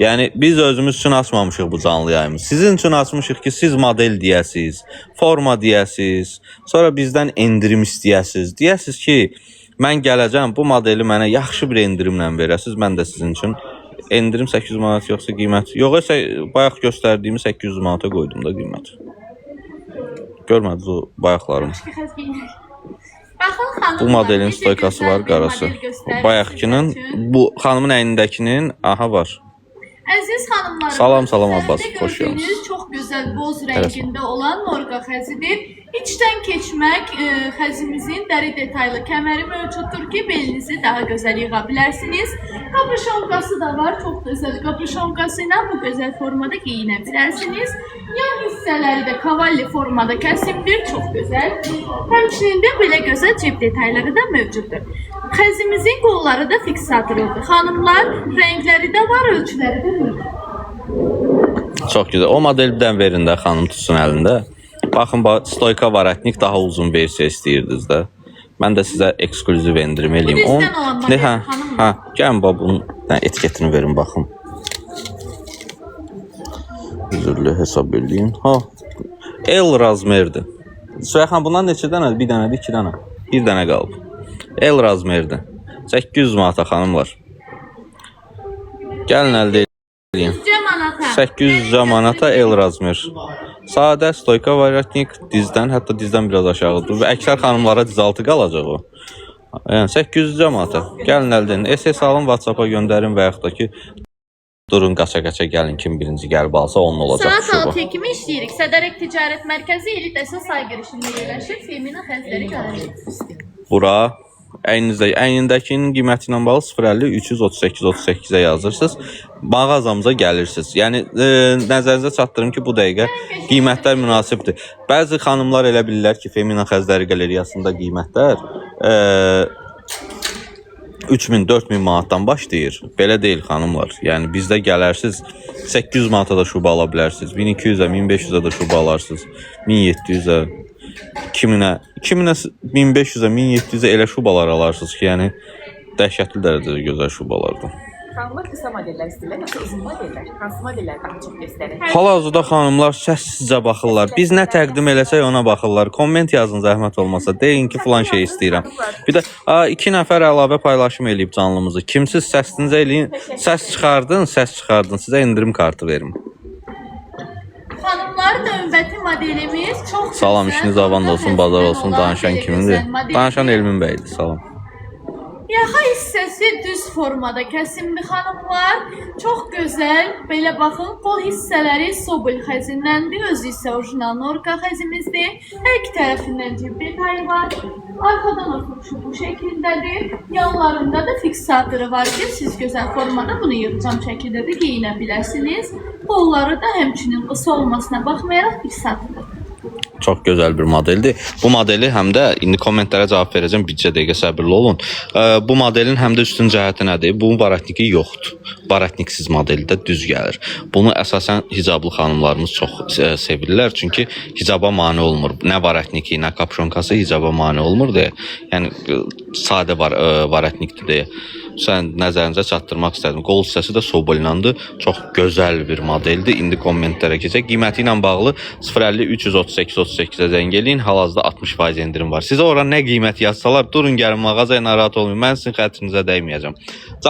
Yəni biz özümüz üçün açmamışıq bu canlı yayımı. Sizin üçün açmışıq ki, siz model deyəsiz, forma deyəsiz, sonra bizdən endirim istəyəsiz. Deyəsiz ki, mən gələcəm, bu modeli mənə yaxşı bir endirimlə verəsiz. Mən də sizin üçün endirim 800 manat yoxsa qiymət. Yox, bayaq göstərdiyimi 800 manata qoydum da qiymət. Görmədiniz o bayaqlarımı. Bu modelin stoykası var, qarası. Bayaqkinin, bu xanımın əynindəkinin, aha var. Əziz xanımlarım, Salam Abbas, xoş gəldiniz. Çox gözəl boz rəngində olan Norqa xəzidir. İçdən keçmək xəzimizin dəri detaylı kəməri mövcuddur ki, belinizi daha gözəl yığa bilərsiniz. Kapüşonkası da var, çox gözəl kapüşonkası ilə bu gözəl formada giyinə bilərsiniz. Yan hissələri də kavalli formada kəsimdir, çox gözəl. Həmçinin də belə gözəl cib detayları da mövcuddur. Xəzimizin qolları da fiksatorludur. Xanımlar, rəngləri də var, ölçüləri də mövcud. Çox gözəl. O modeldən verin də xanım tutsun əlində. Baxın, stoyka varatnik daha uzun versiya istəyirdiniz də. Mən də sizə eksklüziv endirim eləyim. Bu dizdən olan model, xanım. Gəlin bunun etiketini verin, baxın. Üzürlü hesab eləyim. L razmerdir. Sürəyxan, bundan neçə dənə? Bir dənədir, iki dənə. Bir dənə qalıb. L razmerdir. 800 manata xanımlar. Gəlin əldə edin. 800 manata L razmer. Sadə stoyka varatnik dizdən, hətta dizdən biraz aşağıdır. Və əksər xanımlara diz altı qalacaq o. Yəni 800 manata. Gəlin əldə edin. SS alın, WhatsApp-a göndərin və yaxud da ki durun qaça-qaça gəlin, kim birinci gəlib alsa onun olacaq. Saat 6 kimi işləyirik. Sədərək Ticarət Mərkəzi Elit Əsas Say girişində yerləşir. Femina xəzləri qarşılayır. Bura əynindəkinin qiyməti ilə bağlı 050 338 38-ə yazırsınız. Mağazamıza gəlirsiniz. Yəni nəzərinizə çatdırım ki, bu dəqiqə qiymətlər münasibdir. Bəzi xanımlar elə bilirlər ki, Femina Xəzləri qalereyasında qiymətlər 3000-4000 manatdan başlayır. Belə deyil xanımlar. Yəni bizdə gələrsiniz 800 manata da şuba ala bilərsiniz. 1200-ə, 1500-ə də şuba alarsınız. 1700-ə, 2000-ə, 1500-ə, 1700-ə elə şubalar alarsınız ki, yəni dəhşətli dərəcədə gözəl şubalardır. Xanımlar qısa modellər istəyirlər, yoxsa uzun modellər? Hansı modellər daha çox göstərir? Hal-hazırda xanımlar səssizcə baxırlar. Biz nə təqdim eləsək ona baxırlar. Komment yazın zəhmət olmasa. Deyin ki, filan şey istəyirəm. Bir də 2 nəfər əlavə paylaşım eləyib canlımızı. Kimsiz səsinizi eləyin. Səs çıxardın. Sizə endirim kartı verim. Xanımlar, növbəti modelimiz çox Salam, işiniz avan olsun, bazar olsun. Danışan kimindir? Danışan Elmin bəydir. Salam. Yaxa hissəsi düz formada kəsimli xanımlar. Çox gözəl. Belə baxın, qol hissələri Sobol xəzindəndir. Özü isə orijinal Norqa xəzimizdir. Hər iki tərəfindən cib detayı var. Arxadan oturuşu bu şəkildədir. Yanlarında da fiksatoru var ki, siz gözəl formada bunu yığcam şəkildə də geyinə bilərsiniz. Qolları da həmçinin qısa olmasına baxmayaraq fiksatordur. Çox gözəl bir modeldir. Bu modeli həm də indi kommentlərə cavab verəcəm. Bircə dəqiqə səbirli olun. Bu modelin həm də üstün cəhəti nədir? Bunun varatniki yoxdur. Varatniksiz modeli də düz gəlir. Bunu əsasən hicablı xanımlarımız çox sevirlər. Çünki hicaba mane olmur. Nə varatniki, nə kapşonkası hicaba mane olmur deyə. Yəni sadə varatnikdir deyə. Sən nəzərinizə çatdırmaq istədim. Qol hissəsi də Sobolinandır. Çox gözəl bir modeldir. İndi kommentlərə keçək. Qiyməti ilə bağlı 050 338 38-ə zəng eləyin. Hal-hazırda 60% endirim var. Sizə ora nə qiymət yazsalar, durun gəlin mağazaya, narahat olmayın. Mən sizin xətrinizə dəyməyəcəm.